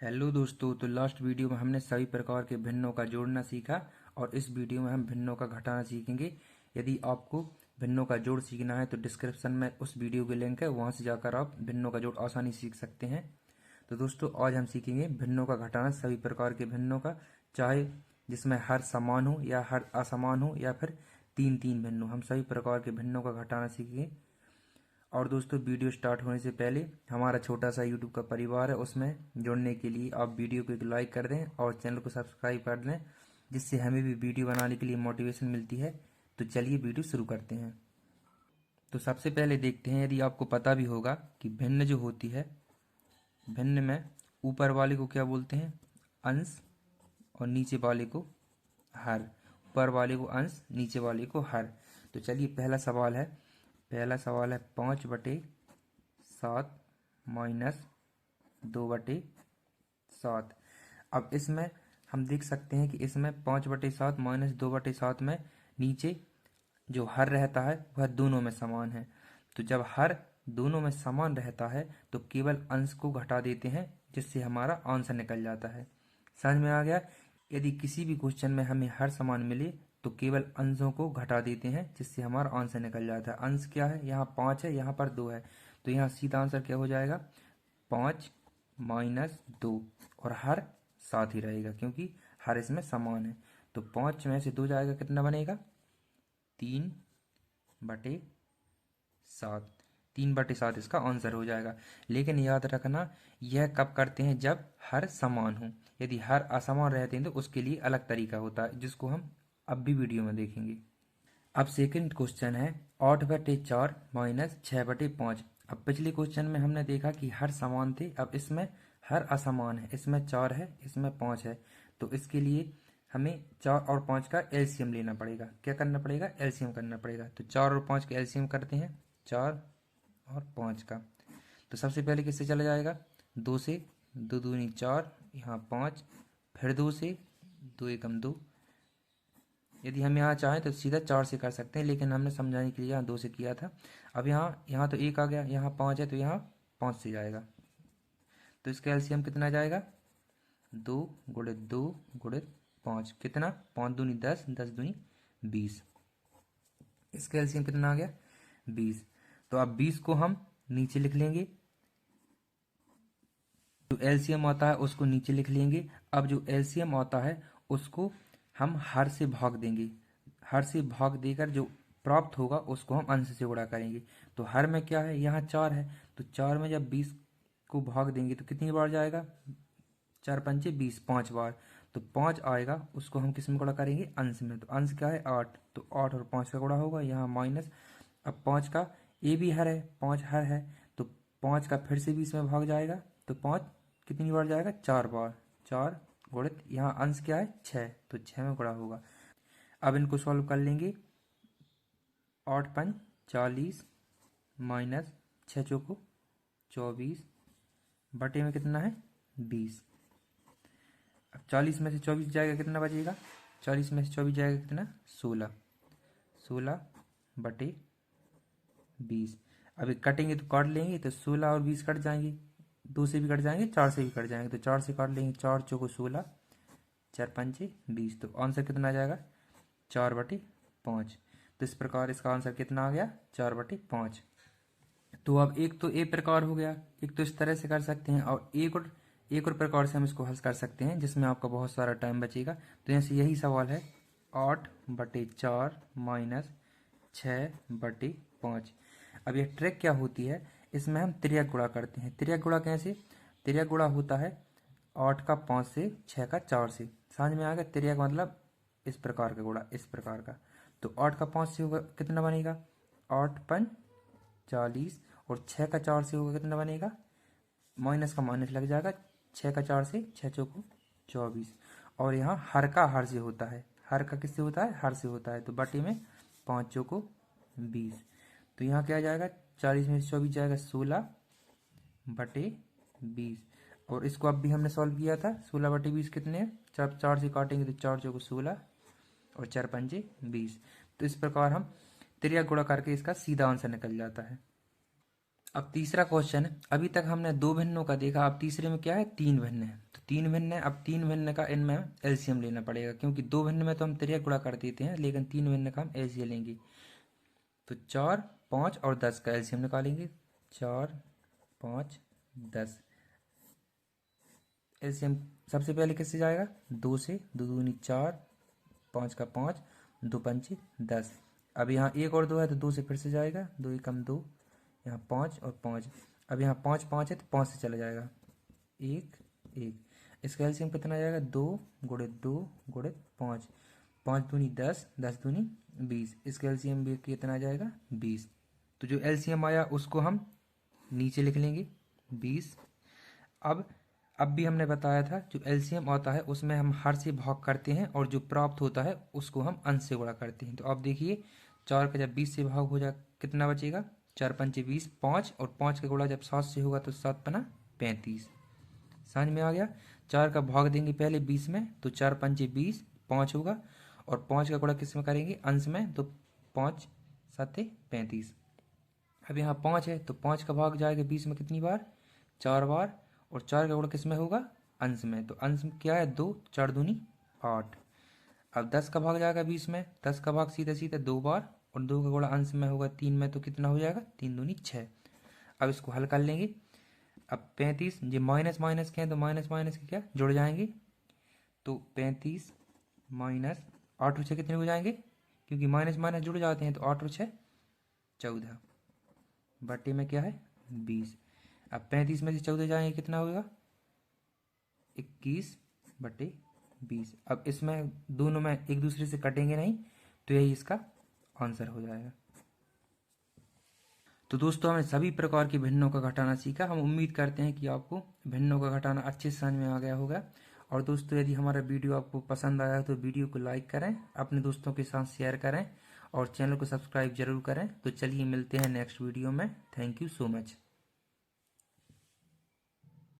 Hello दोस्तों। तो last video में हमने सभी प्रकार के भिन्नों का जोड़ना सीखा और इस वीडियो में हम भिन्नों का घटाना सीखेंगे। यदि आपको भिन्नों का जोड़ सीखना है तो डिस्क्रिप्शन में उस वीडियो की लिंक है, वहां से जाकर आप भिन्नों का जोड़ आसानी सीख सकते हैं। तो दोस्तों आज हम सीखेंगे भिन्नों का घटाना, सभी प्रकार के भिन्नों का, चाहे जिसमें हर समान हो या हर असमान हो या फिर तीन तीन भिन्न हो, हम सभी प्रकार के भिन्नों का घटाना सीखेंगे। और दोस्तों वीडियो स्टार्ट होने से पहले हमारा छोटा सा यूट्यूब का परिवार है, उसमें जुड़ने के लिए आप वीडियो को एक लाइक कर दें और चैनल को सब्सक्राइब कर लें, जिससे हमें भी वीडियो बनाने के लिए मोटिवेशन मिलती है। तो चलिए वीडियो शुरू करते हैं। तो सबसे पहले देखते हैं, यदि आपको पता भी होगा कि भिन्न जो होती है, भिन्न में ऊपर वाले को क्या बोलते हैं, अंश, और नीचे वाले को हर। ऊपर वाले को अंश, नीचे वाले को हर। तो चलिए पहला सवाल है 5/7 माइनस 2/7। अब इसमें हम देख सकते हैं कि इसमें 5/7 माइनस 2/7 में नीचे जो हर रहता है वह दोनों में समान है। तो जब हर दोनों में समान रहता है तो केवल अंश को घटा देते हैं, जिससे हमारा आंसर निकल जाता है। समझ में आ गया? यदि किसी भी क्वेश्चन में हमें हर समान मिले तो केवल अंशों को घटा देते हैं, जिससे हमारा आंसर निकल जाता है। अंश क्या है, यहाँ 5 है, यहाँ पर 2 है, तो यहाँ सीधा आंसर क्या हो जाएगा, 5 माइनस 2। और हर साथ ही रहेगा क्योंकि हर इसमें समान है। तो 5 में से 2 जाएगा, कितना बनेगा, 3/7। 3/7 इसका आंसर हो जाएगा। लेकिन याद रखना, यह कब करते हैं, जब हर समान हो। यदि हर असमान रहते हैं तो उसके लिए अलग तरीका होता है, जिसको हम अब भी वीडियो में देखेंगे। अब सेकंड क्वेश्चन है 8/4 माइनस 6/5। अब पिछले क्वेश्चन में हमने देखा कि हर समान थे, अब इसमें हर असमान है। इसमें 4 है, इसमें 5 है, तो इसके लिए हमें 4 और 5 का एलसीएम लेना पड़ेगा। क्या करना पड़ेगा, एलसीएम करना पड़ेगा। तो 4 और 5 का एलसीएम करते हैं, 4 और 5 का। तो सबसे पहले किससे चला जाएगा, 2 से, 2 दूनी 4, यहाँ 5, फिर 2 से, 2 एकम 2। यदि हम यहाँ चाहें तो सीधा 4 से कर सकते हैं, लेकिन हमने समझाने के लिए यहाँ 2 से किया था। अब यहाँ तो 1 आ गया, यहाँ 5 है तो यहाँ 5 से जाएगा। तो इसका एलसीएम कितना जाएगा, 2 गुणित 2 गुणित 5, कितना, 5 दूनी 10, 10 दूनी 20। इसका एलसीएम कितना आ गया, 20। तो अब 20 को हम नीचे लिख लेंगे, जो एलसीएम आता है उसको नीचे लिख लेंगे। अब जो एलसीएम आता है उसको हम हर से भाग देंगे। हर से भाग देकर जो प्राप्त होगा उसको हम अंश से गुणा करेंगे। तो हर में क्या है, यहाँ 4 है, तो 4 में जब 20 को भाग देंगे तो कितनी बार जाएगा, 4 पंचे 20, 5 बार। तो 5 आएगा, उसको हम किस में गुणा करेंगे, अंश में। तो अंश क्या है, 8, तो 8 और 5 का गुणा होगा, यहाँ माइनस। अब 5 का ये भी हर है, 5 हर है, तो 5 का फिर से 20 में भाग जाएगा, तो 5 कितनी बार जाएगा, 4 बार। 4 गुणित यहाँ अंश क्या है, 6, तो 6 में गुणा होगा। अब इनको सॉल्व कर लेंगे, 8 पंच 40 माइनस 6 चौको 24 बटे में कितना है, 20। अब 40 में से 24 जाएगा, कितना बचेगा, 40 में से 24 जाएगा कितना, 16। 16 बटे 20। अभी कटेंगे तो काट लेंगे, तो 16 और 20 कट जाएंगे, 2 से भी कट जाएंगे, 4 से भी कट जाएंगे, तो 4 से काट लेंगे, 4 चौको 16, 4 पंचे 20। तो आंसर कितना आ जाएगा, 4/5। तो इस प्रकार इसका आंसर कितना आ गया, 4/5। तो अब एक तो ए प्रकार हो गया, एक तो इस तरह से कर सकते हैं, और एक और प्रकार से हम इसको हल कर सकते हैं, जिसमें आपका बहुत सारा टाइम बचेगा। तो यहाँ से यही सवाल है, 8/4 माइनस 6/5। अब यह ट्रिक क्या होती है, इसमें हम त्रियक गुणा करते हैं। त्रियक गुणा कैसे, त्रियक गुणा होता है 8 का 5 से, 6 का 4 से। समझ में आ गया, त्रियक मतलब इस प्रकार का गुणा, इस प्रकार का। तो 8 का 5 से होगा, कितना बनेगा, 8 पंच 40, और 6 का 4 से होगा, कितना बनेगा, माइनस का माइनस लग जाएगा, 6 का 4 से, 6 चौको 24। और यहाँ हर का हर से होता है, हर का किससे होता है, हर से होता है, तो बटे में 5 चौको 20। तो यहाँ क्या जाएगा, 40 में से 24 जाएगा, 16/20। और इसको अब भी हमने सॉल्व किया था, 16/20 कितने हैं, 4 से काटेंगे तो 4 चौको 16 और 4 पंजे 20। तो इस प्रकार हम त्रियक गुणा करके इसका सीधा आंसर निकल जाता है। अब तीसरा क्वेश्चन है, अभी तक हमने 2 भिन्नों का देखा, अब तीसरे में क्या है, 3 भिन्न है। तो तीन भिन्न है, अब तीन भिन्न का इनमें एलसीएम लेना पड़ेगा, क्योंकि दो भिन्न में तो हम तिर्यक गुणा कर देते हैं, लेकिन तीन भिन्न का हम एलसीएम लेंगे। तो 4, 5 और 10 का एलसीएम निकालेंगे। 4, 5, 10। एलसीएम सबसे पहले किससे जाएगा? 2 से। 2 दूनी 4, 5 का 5, 2 पंचे 10। अब यहाँ 1 और 2 है तो 2 से फिर से जाएगा। 2 एकम 2, यहाँ 5 और 5। अब यहाँ 5, 5 है तो 5 से चला जाएगा। 1, 1। इसका एलसीएम कितना जाएगा? 2 गुणित 2 गुणित 5। 5 दूनी 10, 10 दूनी 20। इसका एलसीएम भी कितना जाएगा? 20। तो जो एलसीएम आया उसको हम नीचे लिख लेंगे 20। अब भी हमने बताया था जो एलसीएम आता है उसमें हम हर से भाग करते हैं और जो प्राप्त होता है उसको हम अंश से गुणा करते हैं। तो अब देखिए 4 का जब 20 से भाग हो जाए कितना बचेगा? 4 पंचे 20, 5 और 5 का गुणा जब 7 से होगा तो 7 पना 35। समझ में आ गया? 4 का भाग देंगे पहले 20 में तो 4 पंचे 20, 5 होगा और 5 का गुणा किस में करेंगे? अंश में, तो 5 7 35। अब यहाँ 5 है तो 5 का भाग जाएगा 20 में कितनी बार? 4 बार। और 4 का गुणा किस में होगा? अंश में, तो अंश में क्या है? 2, 4 दूनी 8। अब 10 का भाग जाएगा 20 में, 10 का भाग सीधा सीधा 2 बार और 2 का गुणा अंश में होगा 3 में, तो कितना हो जाएगा? 3 दूनी 6। अब इसको हल कर लेंगे। अब 35 जो माइनस माइनस के हैं तो माइनस माइनस के क्या जुड़ जाएंगे, तो 35 माइनस 8 और 6 कितने हो जाएंगे? क्योंकि माइनस माइनस जुड़ जाते हैं तो 8 और 6 14 बटे में क्या है? 20। अब 35 में से 14 जाएंगे कितना होगा? 21 बटे 20। अब इसमें दोनों में एक दूसरे से कटेंगे नहीं तो यही इसका आंसर हो जाएगा। तो दोस्तों हमने सभी प्रकार के भिन्नों का घटाना सीखा। हम उम्मीद करते हैं कि आपको भिन्नों का घटाना अच्छे से समझ में आ गया होगा। और दोस्तों यदि हमारा वीडियो आपको पसंद आया तो वीडियो को लाइक करें, अपने दोस्तों के साथ शेयर करें और चैनल को सब्सक्राइब जरूर करें। तो चलिए मिलते हैं नेक्स्ट वीडियो में। Thank you so much.